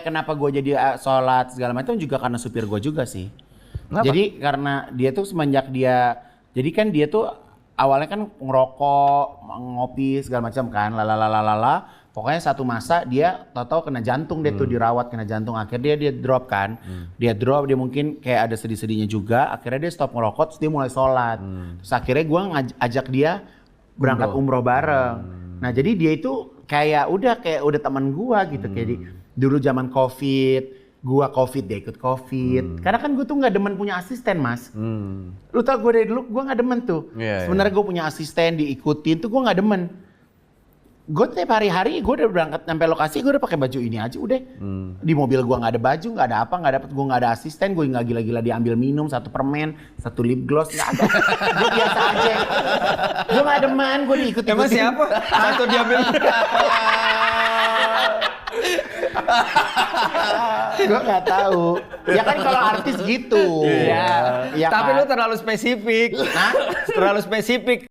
Kenapa gue jadi sholat segala macam juga karena supir gue juga sih. Kenapa? Jadi karena dia tuh semenjak dia, jadi kan dia tuh awalnya kan ngerokok, ngopi segala macam kan, lalalala. Pokoknya satu masa dia tahu-tahu kena jantung dia tuh dirawat kena jantung. Akhirnya dia drop kan, dia drop dia mungkin kayak ada sedih-sedihnya juga. Akhirnya dia stop ngerokok, terus dia mulai sholat. Terus akhirnya gue ajak dia berangkat umroh bareng. Nah jadi dia itu kayak udah teman gua gitu kayak dulu zaman Covid, gua Covid dia ikut Covid. Karena kan gua tuh nggak demen punya asisten, Mas. Lu tau gua dari dulu gua nggak demen tuh. Sebenarnya gua punya asisten diikutin tuh gua nggak demen. Gue tiap hari-hari gue udah berangkat sampai lokasi gue udah pakai baju ini aja udah. Di mobil gua nggak ada baju, nggak ada apa, nggak dapet, gue nggak ada asisten, gue nggak gila-gila diambil minum, satu permen, satu lip gloss, nggak ada. Gue biasa aja. Gue nggak demen, gue diikutin. Emang siapa? Satu diambil. Gue nggak tahu. Ya kan kalau artis gitu. Iya. Ya Tapi kan? lu terlalu spesifik. Terlalu spesifik.